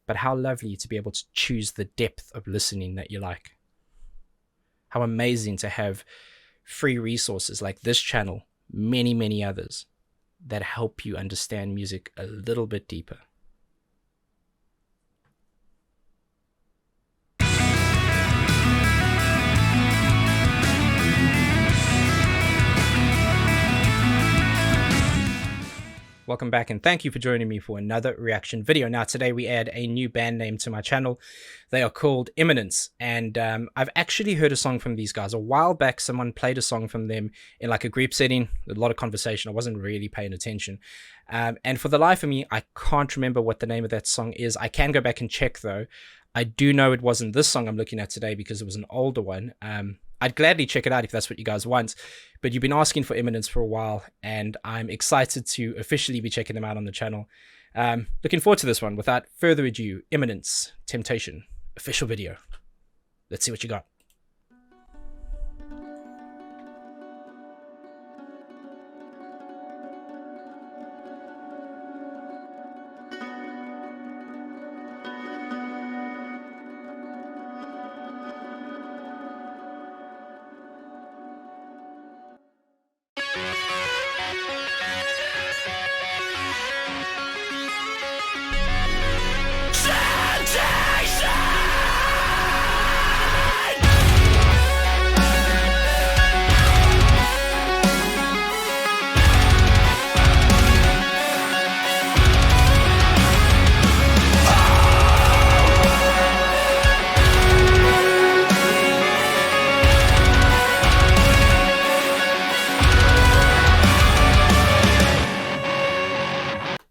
but how lovely to be able to choose the depth of listening that you like. How amazing to have free resources like this channel, many, many others, that help you understand music a little bit deeper. Welcome back, and thank you for joining me for another reaction video. Now, today we add a new band name to my channel. They are called Imminence, and I've actually heard a song from these guys. A while back, someone played a song from them in like a group setting, a lot of conversation. I wasn't really paying attention. And for the life of me, I can't remember what the name of that song is. I can go back and check, though. I do know it wasn't this song I'm looking at today because it was an older one. I'd gladly check it out if that's what you guys want, but you've been asking for Imminence for a while, and I'm excited to officially be checking them out on the channel. Looking forward to this one. Without further ado, Imminence, Temptation, official video. Let's see what you got.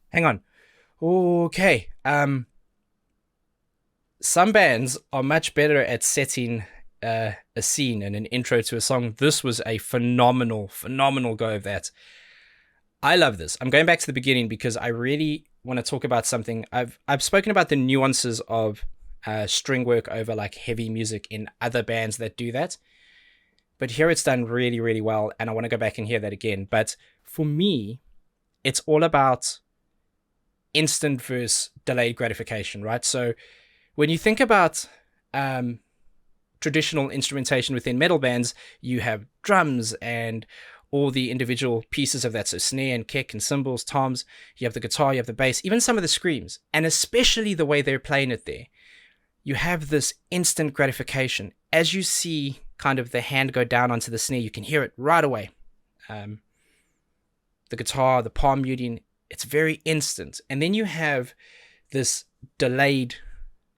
Hang on. Okay. Some bands are much better at setting a scene and an intro to a song. This was a phenomenal go of that. I love this. I'm going back to the beginning because I really want to talk about something. I've spoken about the nuances of string work over like heavy music in other bands that do that. But here it's done really, really well, and I want to go back and hear that again. But for me, it's all about instant versus delayed gratification, right? So when you think about traditional instrumentation within metal bands, you have drums and all the individual pieces of that. So snare and kick and cymbals, toms, you have the guitar, you have the bass, even some of the screams, and especially the way they're playing it there. You have this instant gratification. As you see kind of the hand go down onto the snare, you can hear it right away. The guitar, the palm muting, it's very instant. And then you have this delayed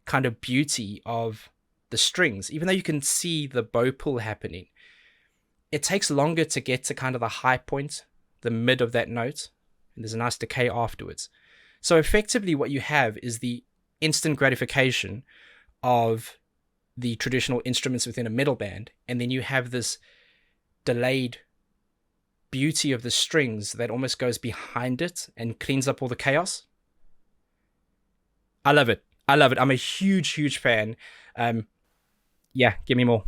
kind of beauty of the strings. Even though you can see the bow pull happening, it takes longer to get to kind of the high point, the mid of that note, and there's a nice decay afterwards. So effectively what you have is the instant gratification of the traditional instruments within a metal band, and then you have this delayed beauty of the strings that almost goes behind it and cleans up all the chaos. I love it. I love it. I'm a huge fan. Yeah, give me more.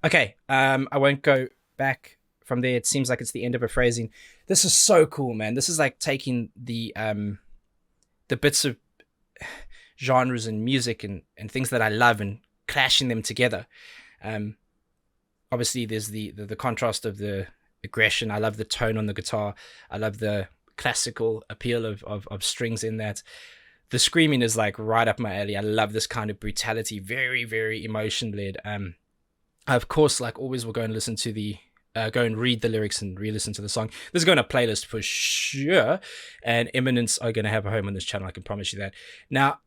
Okay, I won't go back from there. It seems like it's the end of a phrasing. This is so cool, man. This is like taking the bits of genres and music and things that I love and clashing them together. Obviously, there's the contrast of the aggression. I love the tone on the guitar. I love the classical appeal of strings in that. The screaming is like right up my alley. I love this kind of brutality, very, very emotion-led. I, of course, like always, will go and listen to go and read the lyrics and re-listen to the song. This is going to playlist for sure, and Imminence are going to have a home on this channel. I can promise you that. Now,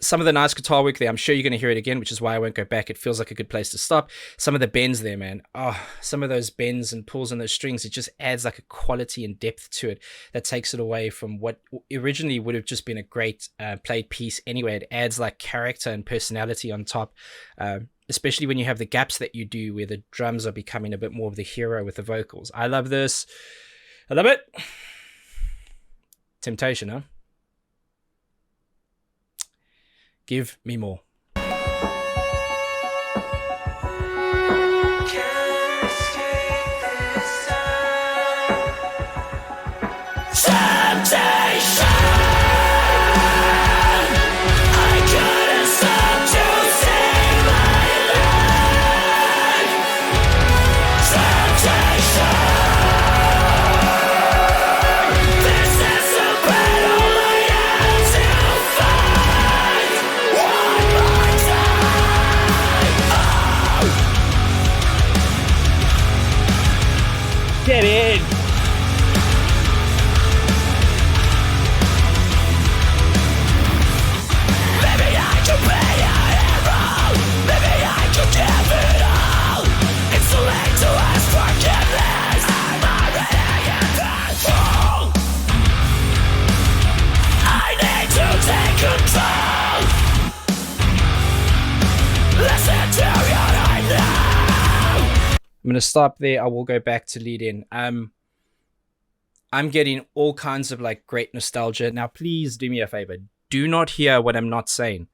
some of the nice guitar work there, I'm sure you're going to hear it again, which is why I won't go back. It feels like a good place to stop. Some of the bends there, man. Oh, some of those bends and pulls on those strings, it just adds like a quality and depth to it that takes it away from what originally would have just been a great played piece anyway. It adds like character and personality on top, especially when you have the gaps that you do where the drums are becoming a bit more of the hero with the vocals. I love this. I love it. Temptation, huh? Give me more. Get in! Maybe I could be a hero. Maybe I could give it all. It's too late to ask forgiveness. I'm already in that fool. I need to take control. Listen to your I know. I'm going to stop there. I will go back to lead in. I'm getting all kinds of like great nostalgia. Now, please do me a favor. Do not hear what I'm not saying.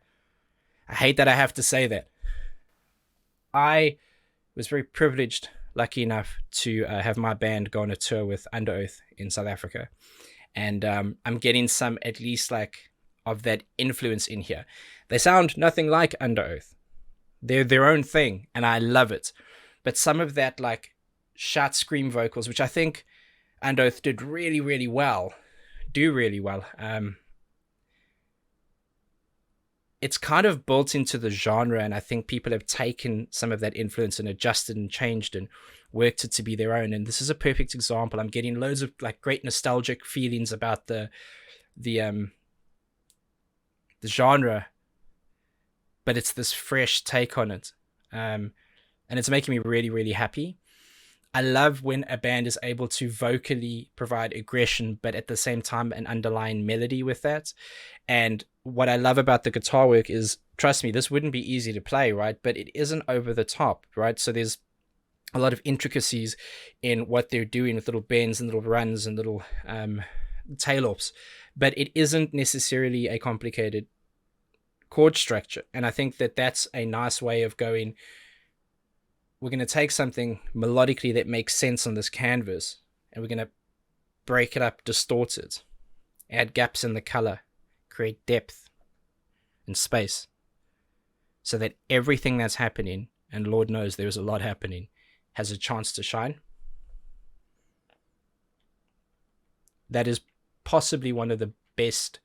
I hate that I have to say that. I was very privileged, lucky enough to have my band go on a tour with Under Oath in South Africa. And I'm getting some, at least like, of that influence in here. They sound nothing like Under Oath. They're their own thing, and I love it. But some of that like shout scream vocals, which I think Under Oath did really, really well, it's kind of built into the genre, and I think people have taken some of that influence and adjusted and changed and worked it to be their own. And this is a perfect example. I'm getting loads of like great nostalgic feelings about the genre, but it's this fresh take on it. And it's making me really, really happy. I love when a band is able to vocally provide aggression, but at the same time, an underlying melody with that. And what I love about the guitar work is, trust me, this wouldn't be easy to play, right? But it isn't over the top, right? So there's a lot of intricacies in what they're doing with little bends and little runs and little tail offs, but it isn't necessarily a complicated chord structure. And I think that that's a nice way of going, we're going to take something melodically that makes sense on this canvas, and we're going to break it up, distort it, add gaps in the color, create depth and space, so that everything that's happening, and Lord knows there's a lot happening, has a chance to shine. That is possibly one of the best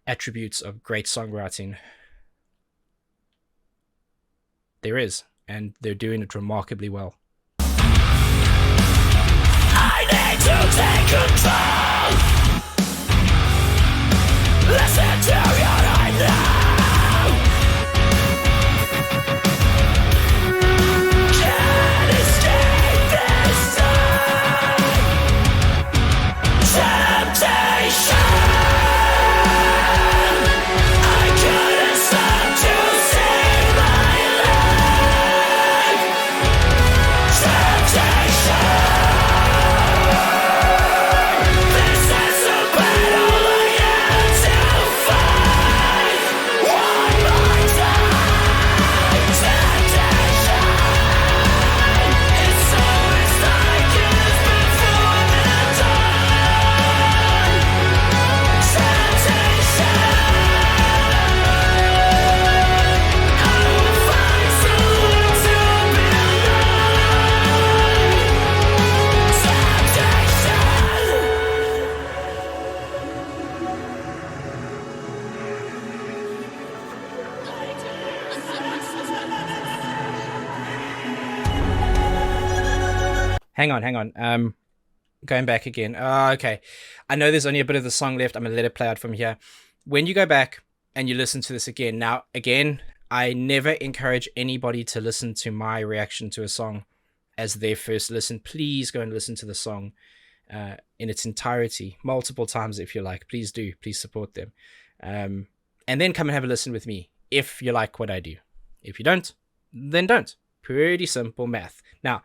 attributes of great songwriting there is. And they're doing it remarkably well. I need to take control. Listen to your I know. Can't escape this time. Temptation. Temptation. Hang on. Going back again. Okay. I know there's only a bit of the song left. I'm gonna let it play out from here. When you go back and you listen to this again, now again, I never encourage anybody to listen to my reaction to a song as their first listen. Please go and listen to the song in its entirety, multiple times if you like. Please do. Please support them. And then come and have a listen with me if you like what I do. If you don't, then don't. Pretty simple math. Now,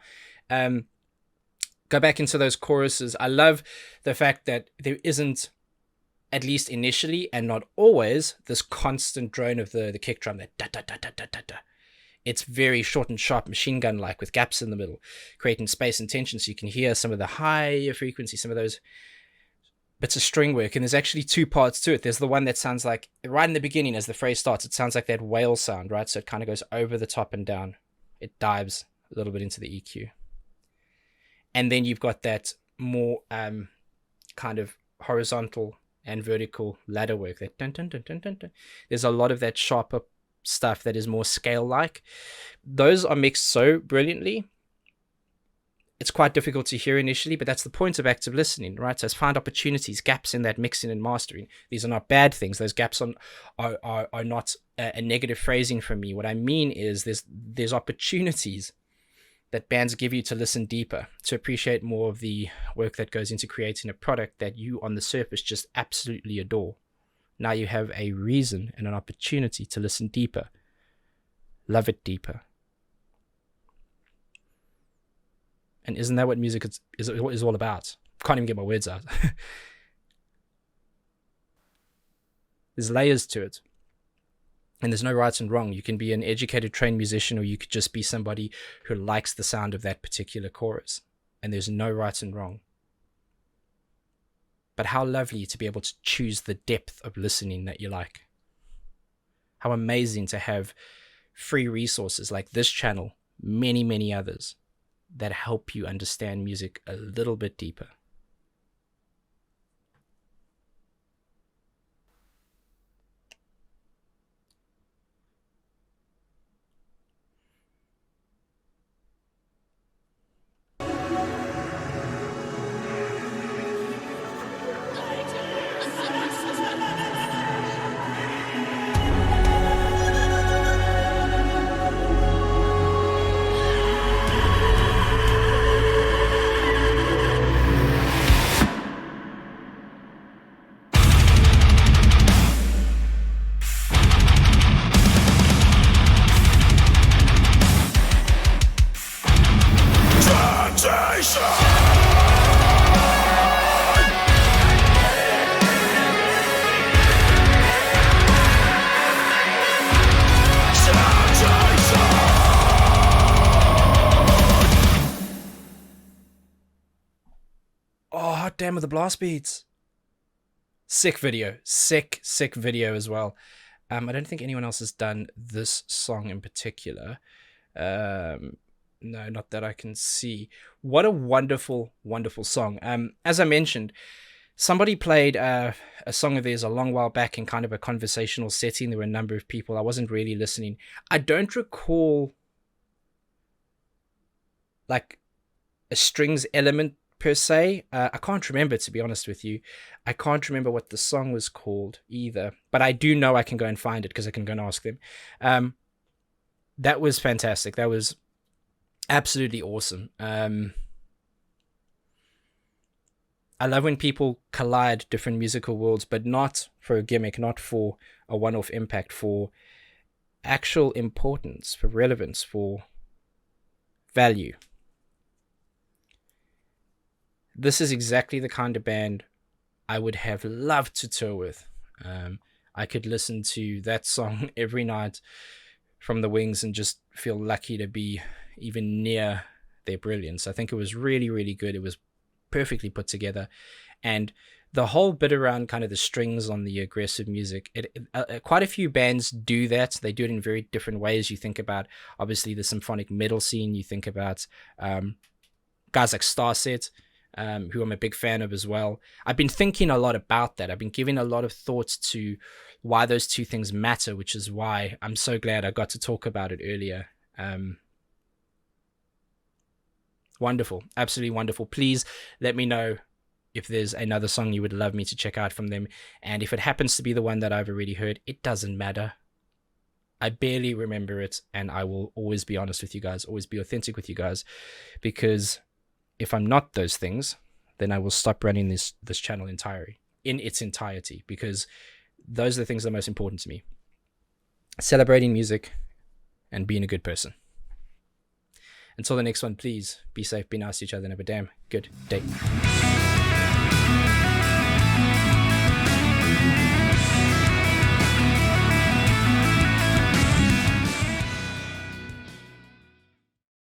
go back into those choruses. I love the fact that there isn't, at least initially and not always, this constant drone of the kick drum, that da da da da da da da. It's very short and sharp, machine gun like, with gaps in the middle, creating space and tension so you can hear some of the higher frequency, some of those bits of string work. And there's actually two parts to it. There's the one that sounds like, right in the beginning as the phrase starts, it sounds like that whale sound, right? So it kind of goes over the top and down. It dives a little bit into the EQ. And then you've got that more kind of horizontal and vertical ladder work. That dun, dun, dun, dun, dun, dun. There's a lot of that sharper stuff that is more scale-like. Those are mixed so brilliantly. It's quite difficult to hear initially, but that's the point of active listening, right? So find opportunities, gaps in that mixing and mastering. These are not bad things. Those gaps are not a negative phrasing from me. What I mean is there's opportunities that bands give you to listen deeper, to appreciate more of the work that goes into creating a product that you on the surface just absolutely adore. Now you have a reason and an opportunity to listen deeper. Love it deeper. And isn't that what music is all about? Can't even get my words out. There's layers to it. And there's no right and wrong. You can be an educated, trained musician, or you could just be somebody who likes the sound of that particular chorus. And there's no right and wrong. But how lovely to be able to choose the depth of listening that you like. How amazing to have free resources like this channel, many, many others, that help you understand music a little bit deeper. Oh, hot damn with the blast beats. Sick video. Sick video as well. I don't think anyone else has done this song in particular. No, not that I can see. What a wonderful, wonderful song. As I mentioned, somebody played a song of theirs a long while back in kind of a conversational setting. There were a number of people. I wasn't really listening. I don't recall like a strings element per se. I can't remember, to be honest with you. I can't remember what the song was called either, but I do know I can go and find it because I can go and ask them. That was fantastic. That was absolutely awesome. I love when people collide different musical worlds, but not for a gimmick, not for a one-off impact, for actual importance, for relevance, for value. This is exactly the kind of band I would have loved to tour with. I could listen to that song every night from the Wings and just feel lucky to be even near their brilliance. I think it was really, really good. It was perfectly put together. And the whole bit around kind of the strings on the aggressive music, quite a few bands do that. They do it in very different ways. You think about, obviously, the symphonic metal scene. You think about guys like Starset, who I'm a big fan of as well. I've been thinking a lot about that. I've been giving a lot of thoughts to why those two things matter, which is why I'm so glad I got to talk about it earlier. Wonderful. Absolutely wonderful. Please let me know if there's another song you would love me to check out from them. And if it happens to be the one that I've already heard, it doesn't matter. I barely remember it, and I will always be honest with you guys, always be authentic with you guys, because if I'm not those things, then I will stop running this channel in its entirety, because those are the things that are most important to me. Celebrating music and being a good person. Until the next one, please be safe, be nice to each other, and have a damn good day.